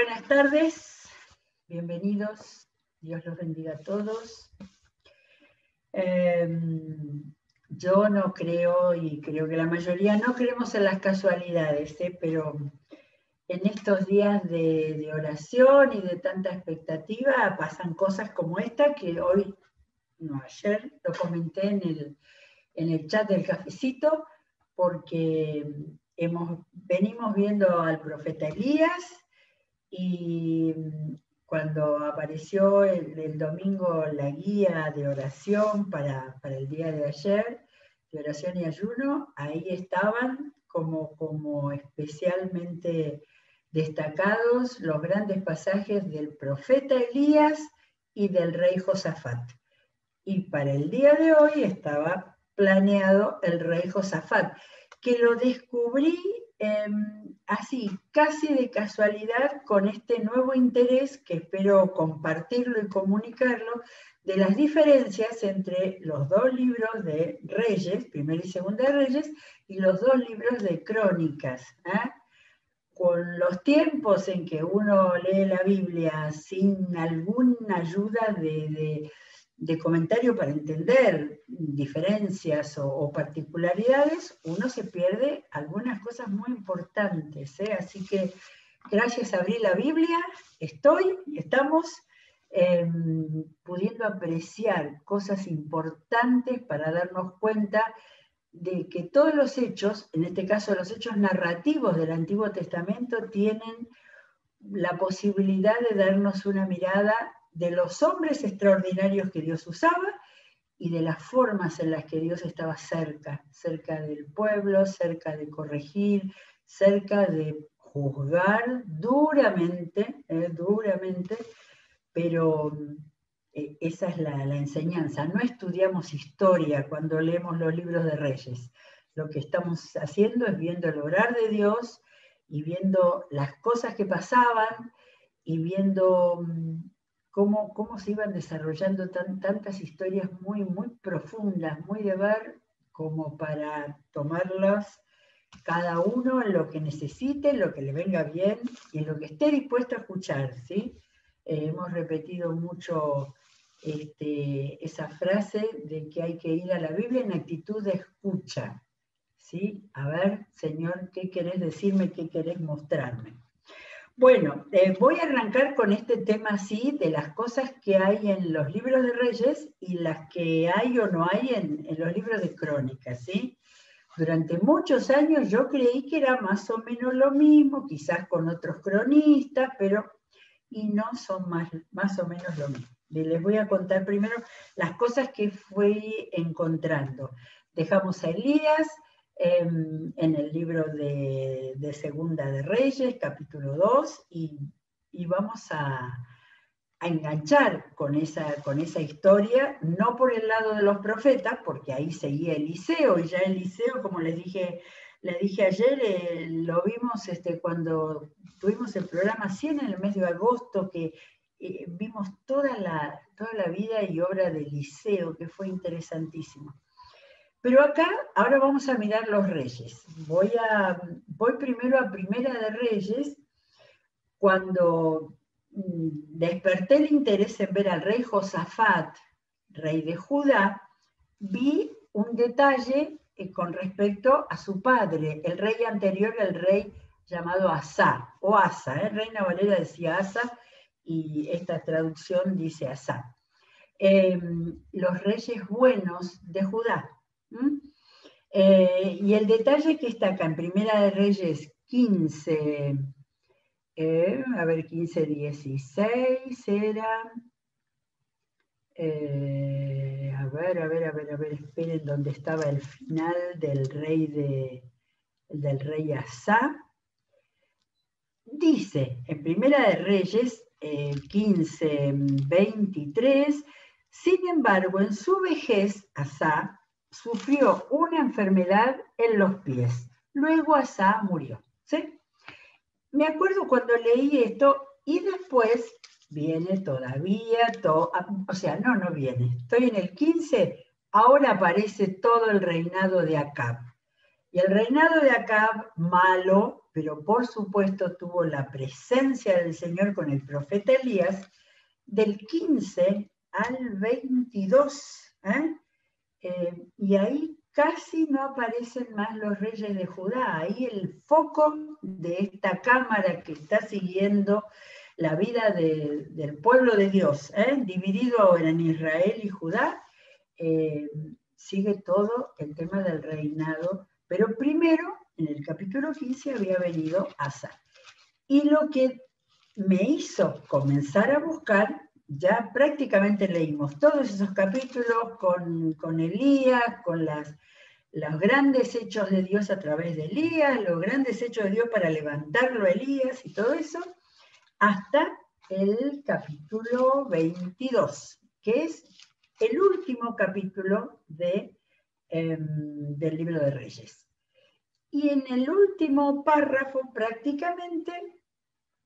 Buenas tardes, bienvenidos, Dios los bendiga a todos. Yo no creo, y creo que la mayoría no creemos en las casualidades, pero en estos días de oración y de tanta expectativa pasan cosas como esta que hoy, no ayer, lo comenté en el chat del cafecito, porque venimos viendo al profeta Elías. Y cuando apareció el domingo la guía de oración para el día de ayer, de oración y ayuno, ahí estaban como especialmente destacados los grandes pasajes del profeta Elías y del rey Josafat. Y para el día de hoy estaba planeado el rey Josafat, que lo descubrí así, casi de casualidad, con este nuevo interés que espero compartirlo y comunicarlo, de las diferencias entre los dos libros de Reyes, Primera y Segunda de Reyes, y los dos libros de Crónicas. Con los tiempos en que uno lee la Biblia sin alguna ayuda de comentario para entender diferencias o particularidades, uno se pierde algunas cosas muy importantes. Así que gracias a abrir la Biblia, estamos pudiendo apreciar cosas importantes para darnos cuenta de que todos los hechos, en este caso los hechos narrativos del Antiguo Testamento, tienen la posibilidad de darnos una mirada de los hombres extraordinarios que Dios usaba y de las formas en las que Dios estaba cerca del pueblo, cerca de corregir, cerca de juzgar duramente, pero esa es la enseñanza. No estudiamos historia cuando leemos los libros de Reyes. Lo que estamos haciendo es viendo el obrar de Dios y viendo las cosas que pasaban y viendo cómo se iban desarrollando tantas historias muy, muy profundas, muy de ver, como para tomarlas cada uno en lo que necesite, en lo que le venga bien y en lo que esté dispuesto a escuchar, ¿sí? Hemos repetido mucho esa frase de que hay que ir a la Biblia en actitud de escucha, ¿sí? A ver, Señor, ¿qué querés decirme? ¿Qué querés mostrarme? Bueno, voy a arrancar con este tema así, de las cosas que hay en los libros de Reyes y las que hay o no hay en los libros de Crónicas, ¿sí? Durante muchos años yo creí que era más o menos lo mismo, quizás con otros cronistas, y no son más o menos lo mismo. Les voy a contar primero las cosas que fui encontrando. Dejamos a Elías en el libro de Segunda de Reyes, capítulo 2, y vamos a enganchar con esa historia, no por el lado de los profetas, porque ahí seguía Eliseo, y ya Eliseo, como les dije ayer, lo vimos cuando tuvimos el programa 100 en el mes de agosto, que vimos toda la vida y obra de Eliseo, que fue interesantísimo. Pero acá, ahora vamos a mirar los reyes. Voy primero a Primera de Reyes, cuando desperté el interés en ver al rey Josafat, rey de Judá, vi un detalle con respecto a su padre, el rey anterior, el rey llamado Asa, o Asa, Reina Valera decía Asa, y esta traducción dice Asa. Los reyes buenos de Judá. Y el detalle que está acá en Primera de Reyes 15, 15:16 era, a ver, esperen, ¿dónde estaba el final del rey Asa? Dice, en Primera de Reyes 15:23, sin embargo, en su vejez, Asa sufrió una enfermedad en los pies. Luego Asa murió, ¿sí? Me acuerdo cuando leí esto, y después viene todavía, no viene. Estoy en el 15, ahora aparece todo el reinado de Acab. Y el reinado de Acab, malo, pero por supuesto tuvo la presencia del Señor con el profeta Elías, del 15 al 22. Y ahí casi no aparecen más los reyes de Judá. Ahí el foco de esta cámara que está siguiendo la vida del pueblo de Dios, dividido ahora en Israel y Judá, sigue todo el tema del reinado, pero primero, en el capítulo 15, había venido Asa. Y lo que me hizo comenzar a buscar, ya prácticamente leímos todos esos capítulos con Elías, con los grandes hechos de Dios a través de Elías, los grandes hechos de Dios para levantarlo a Elías y todo eso, hasta el capítulo 22, que es el último capítulo del libro de Reyes. Y en el último párrafo, prácticamente,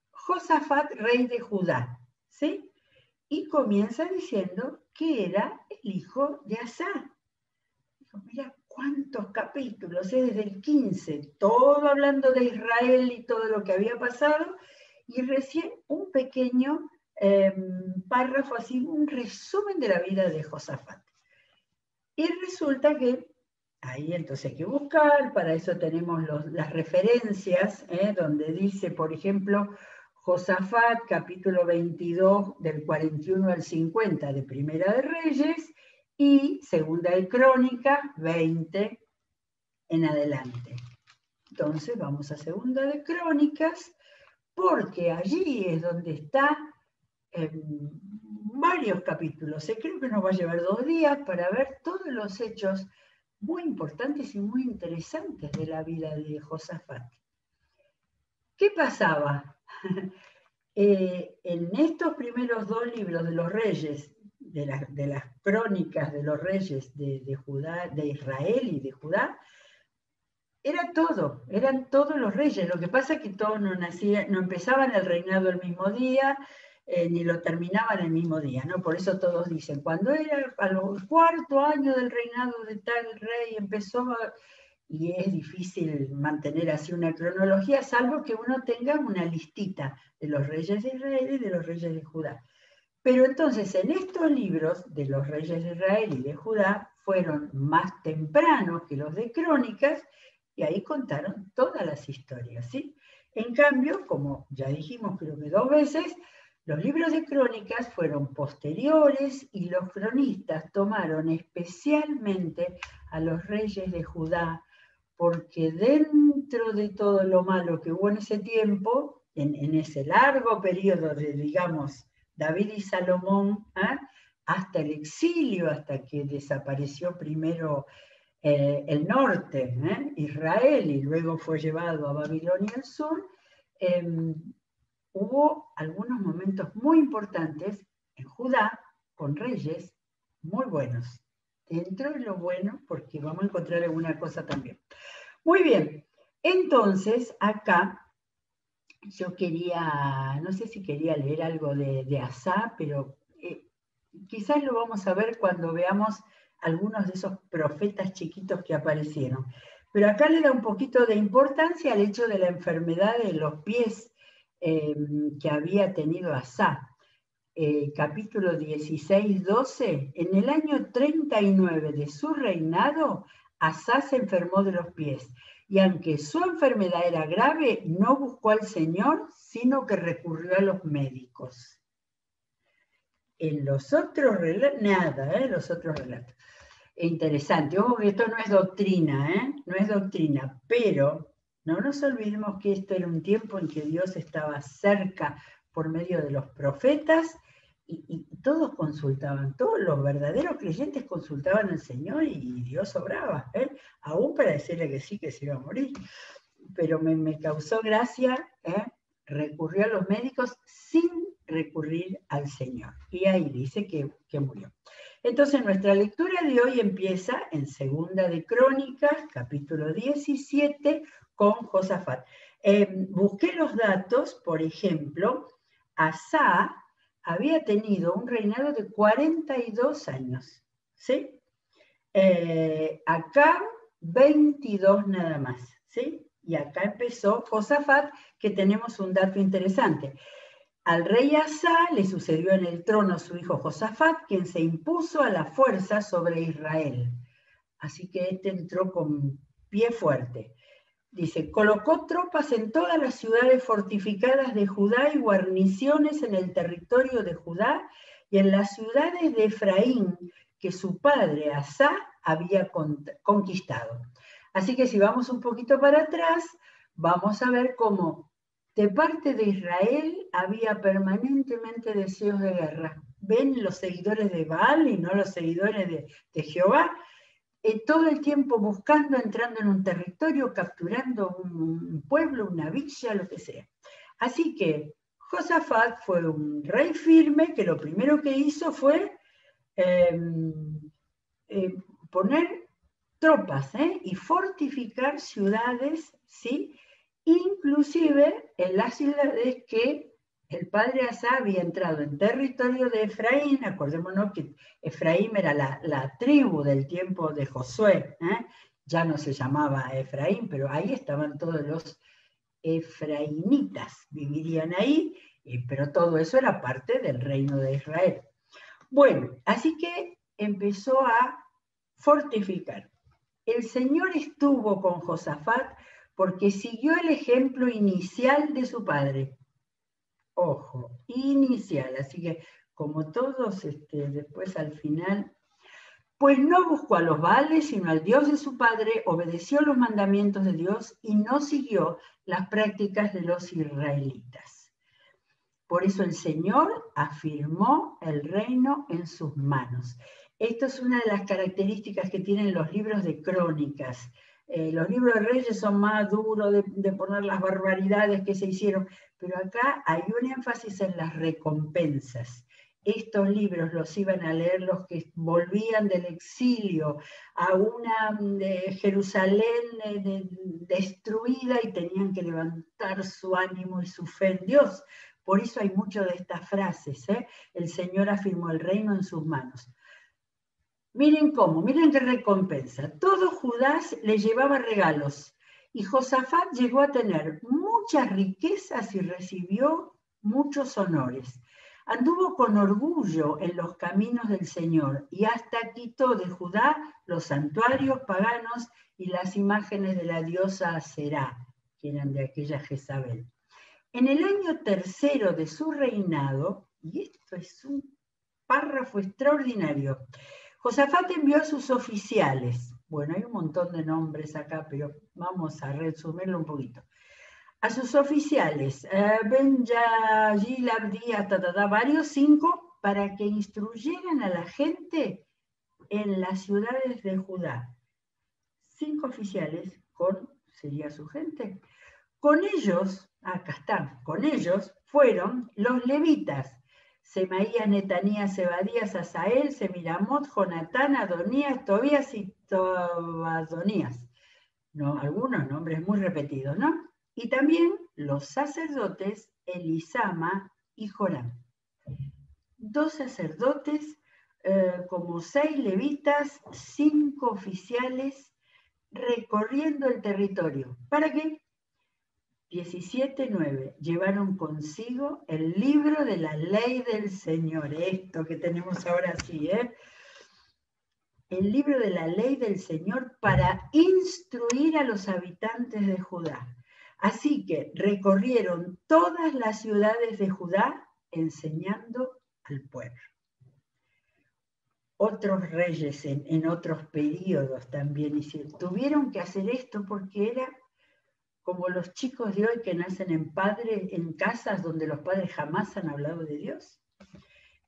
Josafat, rey de Judá, ¿sí? Y comienza diciendo que era el hijo de Asa. Dijo, mira cuántos capítulos, desde el 15, todo hablando de Israel y todo lo que había pasado, y recién un pequeño párrafo así, un resumen de la vida de Josafat. Y resulta que ahí entonces hay que buscar, para eso tenemos las referencias, donde dice, por ejemplo, Josafat, capítulo 22, del 41 al 50 de Primera de Reyes, y Segunda de Crónicas, 20 en adelante. Entonces vamos a Segunda de Crónicas, porque allí es donde está varios capítulos. Creo que nos va a llevar 2 días para ver todos los hechos muy importantes y muy interesantes de la vida de Josafat. ¿Qué pasaba? En estos primeros 2 libros de los reyes, de las crónicas de los reyes de Judá, de Israel y de Judá, eran todos los reyes. Lo que pasa es que todos no empezaban el reinado el mismo día, ni lo terminaban el mismo día, ¿no? Por eso todos dicen, cuando era al 4.º año del reinado de tal rey, empezó y es difícil mantener así una cronología, salvo que uno tenga una listita de los reyes de Israel y de los reyes de Judá. Pero entonces en estos libros de los reyes de Israel y de Judá fueron más tempranos que los de Crónicas, y ahí contaron todas las historias, ¿sí? En cambio, como ya dijimos creo que 2 veces, los libros de Crónicas fueron posteriores y los cronistas tomaron especialmente a los reyes de Judá, porque dentro de todo lo malo que hubo en ese tiempo, en ese largo periodo de, digamos, David y Salomón, hasta el exilio, hasta que desapareció primero el norte, Israel, y luego fue llevado a Babilonia al sur, hubo algunos momentos muy importantes en Judá con reyes muy buenos. Dentro de lo bueno, porque vamos a encontrar alguna cosa también. Muy bien, entonces acá yo quería, no sé si quería leer algo de Asa, pero quizás lo vamos a ver cuando veamos algunos de esos profetas chiquitos que aparecieron. Pero acá le da un poquito de importancia al hecho de la enfermedad de los pies que había tenido Asa. Capítulo 16, 12, en el año 39 de su reinado, Asa se enfermó de los pies, y aunque su enfermedad era grave, no buscó al Señor, sino que recurrió a los médicos. En los otros relatos, nada, los otros relatos. Interesante, ojo que esto no es doctrina, no es doctrina, pero no nos olvidemos que esto era un tiempo en que Dios estaba cerca por medio de los profetas, y todos consultaban, todos los verdaderos creyentes consultaban al Señor y Dios obraba, aún para decirle que sí, que se iba a morir. Pero me causó gracia, recurrió a los médicos sin recurrir al Señor. Y ahí dice que murió. Entonces nuestra lectura de hoy empieza en Segunda de Crónicas, capítulo 17, con Josafat. Busqué los datos, por ejemplo, Asa había tenido un reinado de 42 años, ¿sí? Acab 22 nada más, ¿sí? Y acá empezó Josafat, que tenemos un dato interesante. Al rey Asa le sucedió en el trono su hijo Josafat, quien se impuso a la fuerza sobre Israel. Así que este entró con pie fuerte. Dice, colocó tropas en todas las ciudades fortificadas de Judá y guarniciones en el territorio de Judá y en las ciudades de Efraín, que su padre Asa había conquistado. Así que si vamos un poquito para atrás, vamos a ver cómo de parte de Israel había permanentemente deseos de guerra. ¿Ven los seguidores de Baal y no los seguidores de Jehová? Todo el tiempo buscando, entrando en un territorio, capturando un pueblo, una villa, lo que sea. Así que Josafat fue un rey firme que lo primero que hizo fue poner tropas y fortificar ciudades, ¿sí? Inclusive en las ciudades que el padre Asa había entrado en territorio de Efraín. Acordémonos que Efraín era la tribu del tiempo de Josué, ya no se llamaba Efraín, pero ahí estaban todos los efraínitas, vivirían ahí, pero todo eso era parte del reino de Israel. Bueno, así que empezó a fortificar. El Señor estuvo con Josafat porque siguió el ejemplo inicial de su padre. Ojo, inicial, así que como todos, después al final, pues no buscó a los Baales, sino al Dios de su padre, obedeció los mandamientos de Dios y no siguió las prácticas de los israelitas. Por eso el Señor afirmó el reino en sus manos. Esto es una de las características que tienen los libros de crónicas. Los libros de reyes son más duros de poner las barbaridades que se hicieron, pero acá hay un énfasis en las recompensas. Estos libros los iban a leer los que volvían del exilio a una Jerusalén destruida y tenían que levantar su ánimo y su fe en Dios. Por eso hay mucho de estas frases. El Señor afirmó el reino en sus manos. Miren cómo, miren qué recompensa. Todo Judá le llevaba regalos y Josafat llegó a tener muchas riquezas y recibió muchos honores. Anduvo con orgullo en los caminos del Señor y hasta quitó de Judá los santuarios paganos y las imágenes de la diosa Aserá, que eran de aquella Jezabel. En el año tercero de su reinado, y esto es un párrafo extraordinario, Josafat envió a sus oficiales, bueno, hay un montón de nombres acá, pero vamos a resumirlo un poquito. A sus oficiales, Ben-Yajil, Abdi, varios, 5, para que instruyeran a la gente en las ciudades de Judá. 5 oficiales sería su gente. Con ellos, acá están, con ellos fueron los levitas, Semaías, Netanías, Zebadías, Asael, Semiramot, Jonatán, Adonías, Tobías y Tobadonías. No, algunos nombres muy repetidos, ¿no? Y también los sacerdotes Elisama y Joram. 2 sacerdotes, como 6 levitas, 5 oficiales, recorriendo el territorio. ¿Para qué? 17:9. Llevaron consigo el libro de la ley del Señor. Esto que tenemos ahora sí, el libro de la ley del Señor para instruir a los habitantes de Judá. Así que recorrieron todas las ciudades de Judá enseñando al pueblo. Otros reyes en otros periodos también tuvieron que hacer esto porque era como los chicos de hoy que nacen en casas donde los padres jamás han hablado de Dios.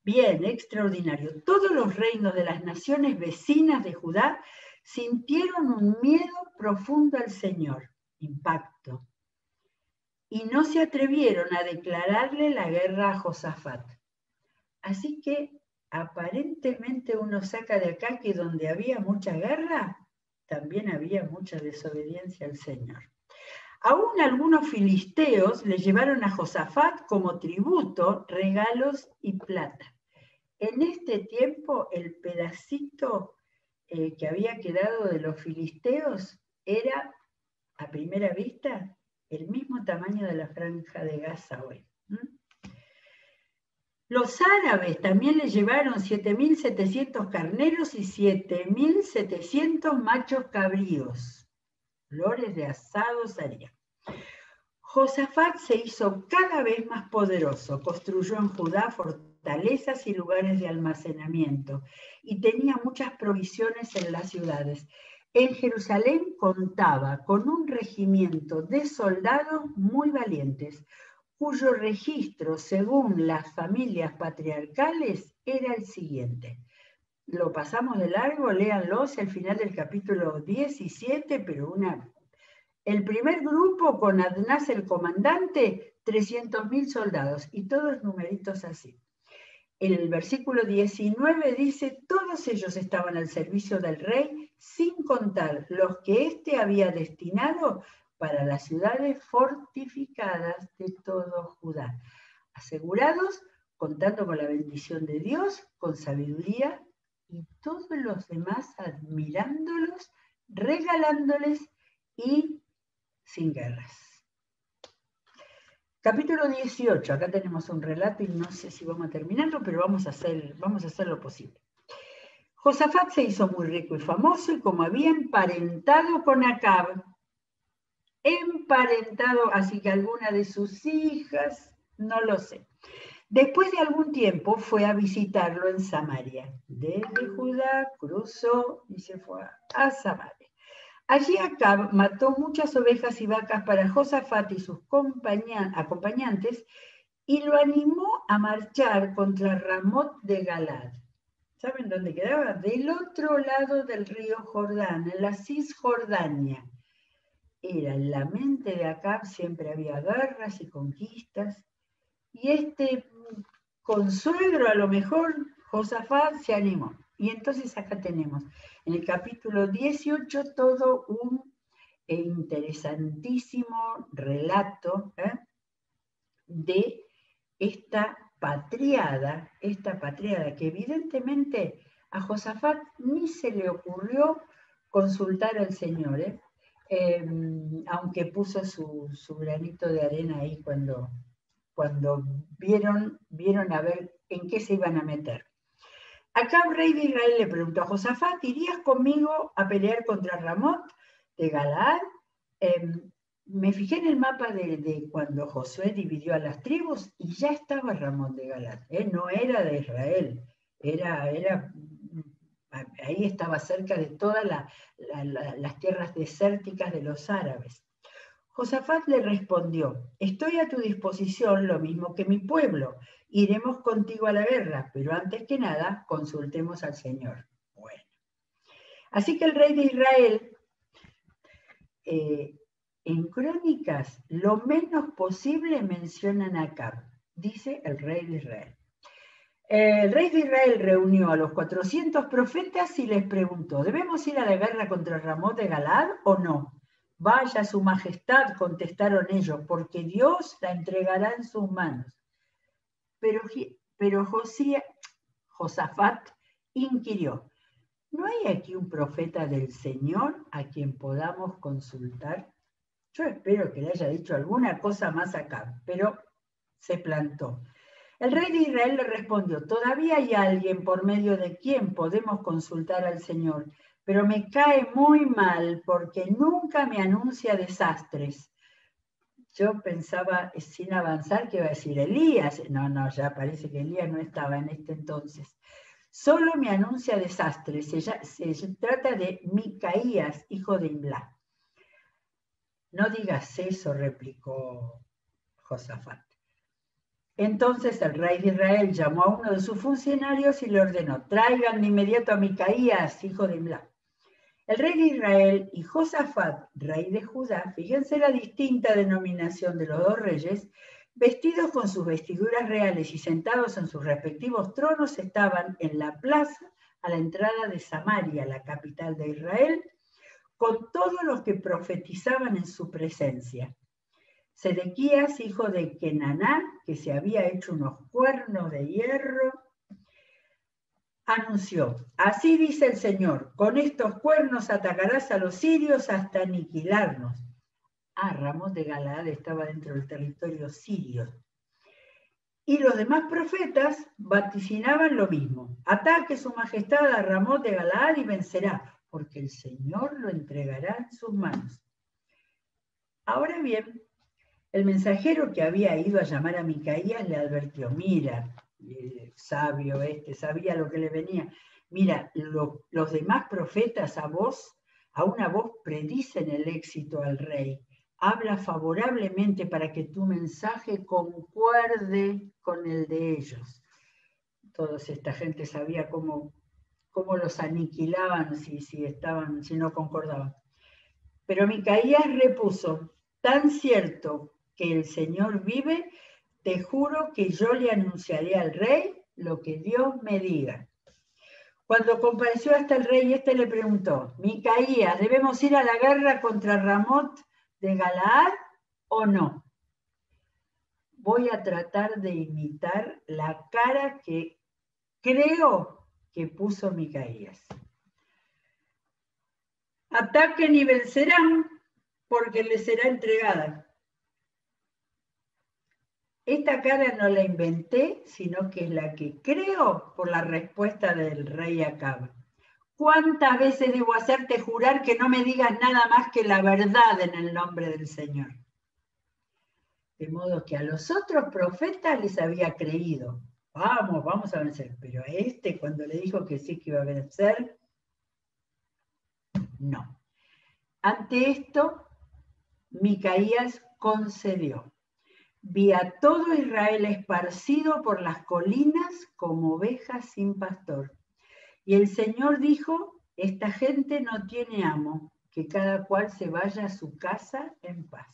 Bien, extraordinario. Todos los reinos de las naciones vecinas de Judá sintieron un miedo profundo al Señor, impacto, y no se atrevieron a declararle la guerra a Josafat. Así que aparentemente uno saca de acá que donde había mucha guerra, también había mucha desobediencia al Señor. Aún algunos filisteos le llevaron a Josafat como tributo, regalos y plata. En este tiempo el pedacito que había quedado de los filisteos era, a primera vista, el mismo tamaño de la franja de Gaza hoy. Los árabes también le llevaron 7.700 carneros y 7.700 machos cabríos. Flores de asados harían. Josafat se hizo cada vez más poderoso, construyó en Judá fortalezas y lugares de almacenamiento y tenía muchas provisiones en las ciudades. En Jerusalén contaba con un regimiento de soldados muy valientes, cuyo registro, según las familias patriarcales, era el siguiente. Lo pasamos de largo, léanlo, es el final del capítulo 17, pero el primer grupo con Adnás el comandante, 300.000 soldados, y todos numeritos así. El versículo 19 dice, todos ellos estaban al servicio del rey, sin contar los que éste había destinado para las ciudades fortificadas de todo Judá, asegurados, contando con la bendición de Dios, con sabiduría, y todos los demás admirándolos, regalándoles y sin guerras. Capítulo 18, acá tenemos un relato y no sé si vamos a terminarlo, pero vamos a hacer lo posible. Josafat se hizo muy rico y famoso y como había emparentado con Acab, así que alguna de sus hijas, no lo sé. Después de algún tiempo fue a visitarlo en Samaria. Desde Judá cruzó y se fue a Samaria. Allí Acab mató muchas ovejas y vacas para Josafat y sus acompañantes y lo animó a marchar contra Ramot de Galad. ¿Saben dónde quedaba? Del otro lado del río Jordán, en la Cisjordania. Era en la mente de Acab, siempre había guerras y conquistas. Y este consuegro, a lo mejor, Josafat se animó. Y entonces acá tenemos en el capítulo 18 todo un interesantísimo relato de esta patriada que evidentemente a Josafat ni se le ocurrió consultar al Señor, aunque puso su granito de arena ahí cuando vieron a ver en qué se iban a meter. Acá el rey de Israel le preguntó a Josafat, ¿irías conmigo a pelear contra Ramot de Galaad? Me fijé en el mapa de cuando Josué dividió a las tribus y ya estaba Ramot de Galaad. No era de Israel, ahí estaba cerca de todas las tierras desérticas de los árabes. Josafat le respondió, estoy a tu disposición lo mismo que mi pueblo, iremos contigo a la guerra, pero antes que nada consultemos al Señor. Bueno, así que el rey de Israel, en Crónicas, lo menos posible mencionan a Acab, dice el rey de Israel. El rey de Israel reunió a los 400 profetas y les preguntó, ¿debemos ir a la guerra contra Ramot de Galaad o no? Vaya su majestad, contestaron ellos, porque Dios la entregará en sus manos. Pero Josafat inquirió, ¿no hay aquí un profeta del Señor a quien podamos consultar? Yo espero que le haya dicho alguna cosa más acá, pero se plantó. El rey de Israel le respondió, todavía hay alguien por medio de quien podemos consultar al Señor, pero me cae muy mal porque nunca me anuncia desastres. Yo pensaba, sin avanzar, que iba a decir Elías. No, ya parece que Elías no estaba en este entonces. Solo me anuncia desastres. Se trata de Micaías, hijo de Imlá. No digas eso, replicó Josafat. Entonces el rey de Israel llamó a uno de sus funcionarios y le ordenó, traigan de inmediato a Micaías, hijo de Imlá. El rey de Israel y Josafat, rey de Judá, fíjense la distinta denominación de los dos reyes, vestidos con sus vestiduras reales y sentados en sus respectivos tronos, estaban en la plaza a la entrada de Samaria, la capital de Israel, con todos los que profetizaban en su presencia. Sedequías, hijo de Kenaná, que se había hecho unos cuernos de hierro, anunció: así dice el Señor, con estos cuernos atacarás a los sirios hasta aniquilarnos. Ramón de Galaad estaba dentro del territorio sirio. Y los demás profetas vaticinaban lo mismo: ataque su majestad a Ramón de Galaad y vencerá, porque el Señor lo entregará en sus manos. Ahora bien, el mensajero que había ido a llamar a Micaías le advirtió: mira, sabio sabía lo que le venía. Mira, los demás profetas a una voz predicen el éxito al rey. Habla favorablemente para que tu mensaje concuerde con el de ellos. Toda esta gente sabía cómo los aniquilaban si no concordaban. Pero Micaías repuso: tan cierto que el Señor vive, te juro que yo le anunciaré al rey lo que Dios me diga. Cuando compareció hasta el rey, éste le preguntó: Micaías, ¿debemos ir a la guerra contra Ramón de Galaad o no? Voy a tratar de imitar la cara que creo que puso Micaías. Ataquen y vencerán, porque les será entregada. Esta cara no la inventé, sino que es la que creo por la respuesta del rey Acab. ¿Cuántas veces debo hacerte jurar que no me digas nada más que la verdad en el nombre del Señor? De modo que a los otros profetas les había creído: vamos a vencer. Pero a cuando le dijo que sí que iba a vencer, no. Ante esto, Micaías concedió: vi a todo Israel esparcido por las colinas como ovejas sin pastor. Y el Señor dijo: esta gente no tiene amo, que cada cual se vaya a su casa en paz.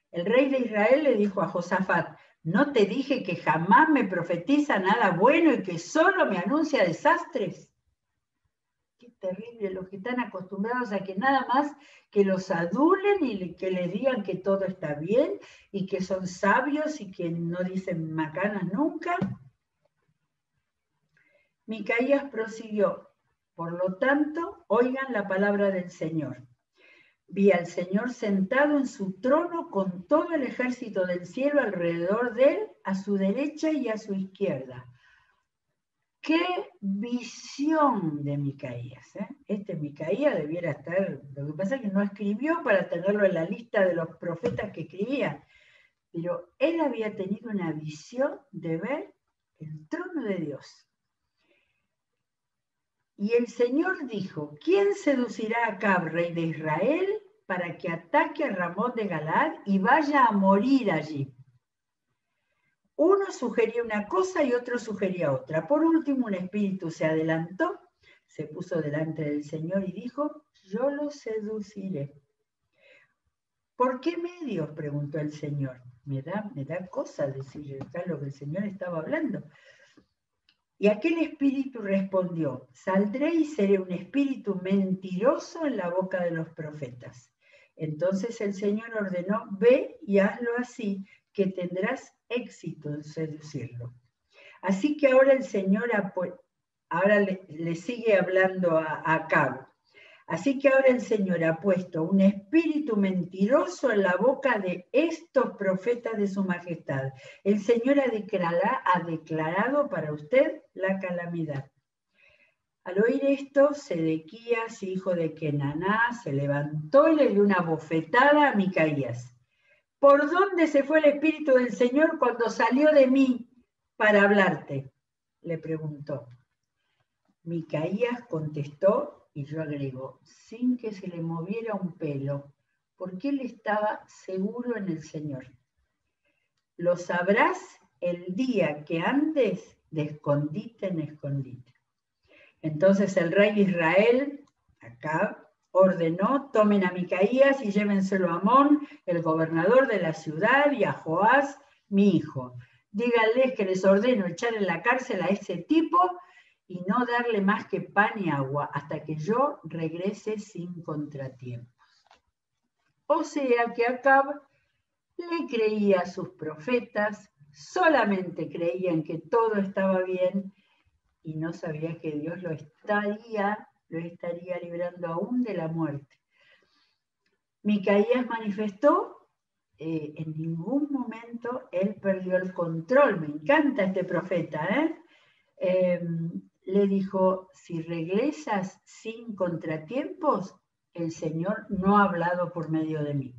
El rey de Israel le dijo a Josafat: ¿no te dije que jamás me profetiza nada bueno y que solo me anuncia desastres? Qué terrible, los que están acostumbrados a que nada más que los adulen y que les digan que todo está bien y que son sabios y que no dicen macanas nunca. Micaías prosiguió: por lo tanto, oigan la palabra del Señor. Vi al Señor sentado en su trono con todo el ejército del cielo alrededor de él, a su derecha y a su izquierda. ¡Qué visión de Micaías! Micaías debiera estar, lo que pasa es que no escribió para tenerlo en la lista de los profetas que escribía, pero él había tenido una visión de ver el trono de Dios. Y el Señor dijo: ¿quién seducirá a Acab, rey de Israel, para que ataque a Ramón de Galaad y vaya a morir allí? Uno sugería una cosa y otro sugería otra. Por último, un espíritu se adelantó, se puso delante del Señor y dijo: yo lo seduciré. ¿Por qué medios?, preguntó el Señor. Me da cosa decir acá lo que el Señor estaba hablando. Y aquel espíritu respondió: saldré y seré un espíritu mentiroso en la boca de los profetas. Entonces el Señor ordenó: ve y hazlo así, que tendrás éxito en seducirlo. Así que ahora el Señor le sigue hablando a Acab. Así que ahora el Señor ha puesto un espíritu mentiroso en la boca de estos profetas de su majestad. El Señor ha declarado para usted la calamidad. Al oír esto, Sedequías, hijo de Kenaná, se levantó y le dio una bofetada a Micaías. ¿Por dónde se fue el espíritu del Señor cuando salió de mí para hablarte?, le preguntó. Micaías contestó, y yo agrego, sin que se le moviera un pelo, porque él estaba seguro en el Señor: lo sabrás el día que andes de escondite en escondite. Entonces el rey de Israel, Acab, ordenó: tomen a Micaías y llévenselo a Amón, el gobernador de la ciudad, y a Joás, mi hijo. Díganles que les ordeno echar en la cárcel a ese tipo y no darle más que pan y agua hasta que yo regrese sin contratiempos. O sea que Acab le creía a sus profetas, solamente creían que todo estaba bien y no sabía que Dios lo estaría librando aún de la muerte. Micaías manifestó, en ningún momento él perdió el control. Me encanta este profeta, le dijo, si regresas sin contratiempos, el Señor no ha hablado por medio de mí.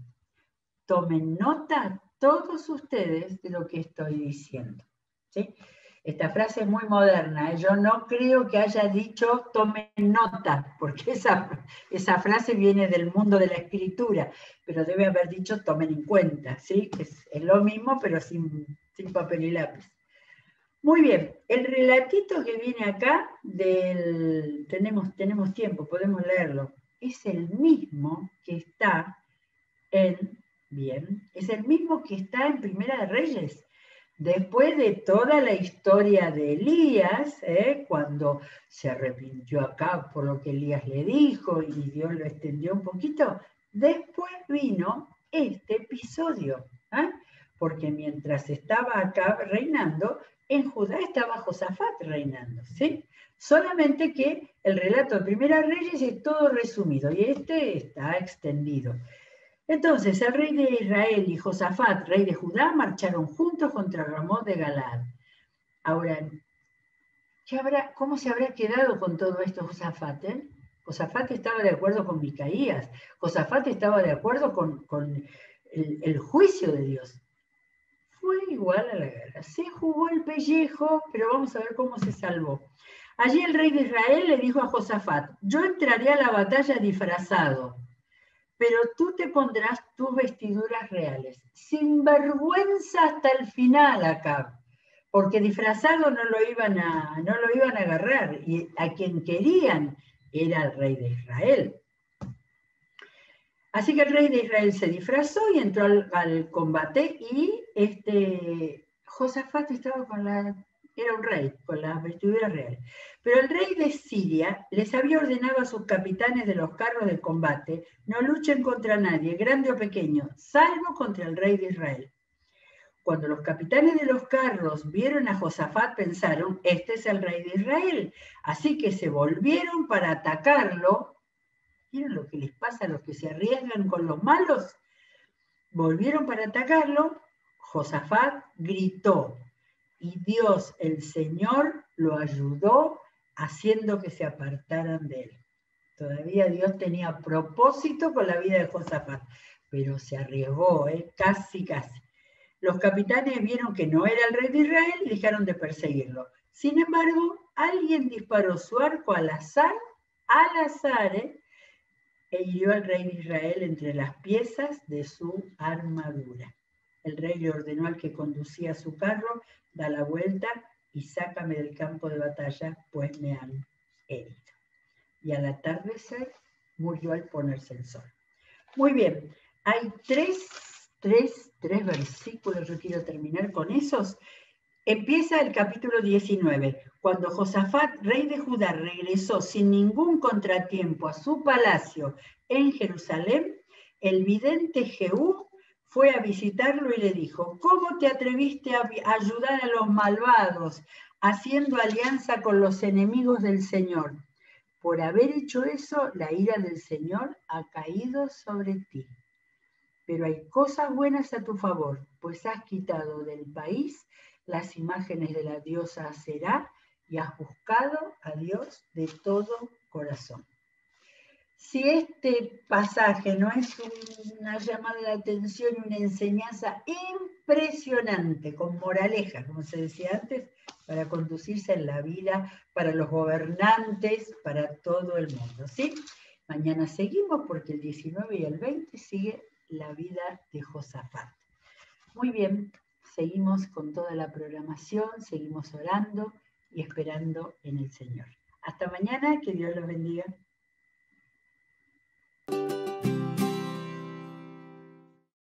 Tomen nota todos ustedes de lo que estoy diciendo. ¿Sí? Esta frase es muy moderna. Yo no creo que haya dicho tomen nota, porque esa frase viene del mundo de la escritura, pero debe haber dicho tomen en cuenta, ¿sí? Es lo mismo, pero sin papel y lápiz. Muy bien, el relatito que viene acá, tenemos tiempo, podemos leerlo, es el mismo que está es el mismo que está en Primera de Reyes. Después de toda la historia de Elías, cuando se arrepintió acá por lo que Elías le dijo y Dios lo extendió un poquito, después vino este episodio, porque mientras estaba acá reinando, en Judá estaba Josafat reinando, ¿sí? Solamente que el relato de Primera Reyes es todo resumido y este está extendido. Entonces el rey de Israel y Josafat, rey de Judá, marcharon juntos contra Ramón de Galaad. Ahora, ¿cómo se habrá quedado con todo esto Josafat? Josafat estaba de acuerdo con Micaías. Josafat estaba de acuerdo con el juicio de Dios. Fue igual a la guerra. Se jugó el pellejo, pero vamos a ver cómo se salvó. Allí el rey de Israel le dijo a Josafat, yo entraré a la batalla disfrazado, pero tú te pondrás tus vestiduras reales, sin vergüenza hasta el final acá, porque disfrazado no lo iban a agarrar, y a quien querían era el rey de Israel. Así que el rey de Israel se disfrazó y entró al combate, y Josafat estaba era un rey, con las vestiduras reales. Pero el rey de Siria les había ordenado a sus capitanes de los carros de combate, no luchen contra nadie, grande o pequeño, salvo contra el rey de Israel. Cuando los capitanes de los carros vieron a Josafat, pensaron, este es el rey de Israel. Así que se volvieron para atacarlo. ¿Vieron lo que les pasa a los que se arriesgan con los malos? Volvieron para atacarlo. Josafat gritó, y Dios, el Señor, lo ayudó haciendo que se apartaran de él. Todavía Dios tenía propósito con la vida de Josafat, pero se arriesgó, casi. Los capitanes vieron que no era el rey de Israel y dejaron de perseguirlo. Sin embargo, alguien disparó su arco al azar, e hirió al rey de Israel entre las piezas de su armadura. El rey le ordenó al que conducía su carro, da la vuelta y sácame del campo de batalla, pues me han herido. Y al atardecer murió al ponerse el sol. Muy bien, hay tres versículos, yo quiero terminar con esos. Empieza el capítulo 19. Cuando Josafat, rey de Judá, regresó sin ningún contratiempo a su palacio en Jerusalén, el vidente Jehú fue a visitarlo y le dijo, ¿cómo te atreviste a ayudar a los malvados, haciendo alianza con los enemigos del Señor? Por haber hecho eso, la ira del Señor ha caído sobre ti. Pero hay cosas buenas a tu favor, pues has quitado del país las imágenes de la diosa Aserá y has buscado a Dios de todo corazón. Si este pasaje no es una llamada de atención y una enseñanza impresionante, con moraleja, como se decía antes, para conducirse en la vida, para los gobernantes, para todo el mundo, ¿sí? Mañana seguimos porque el 19 y el 20 sigue la vida de Josafat. Muy bien, seguimos con toda la programación, seguimos orando y esperando en el Señor. Hasta mañana, que Dios los bendiga.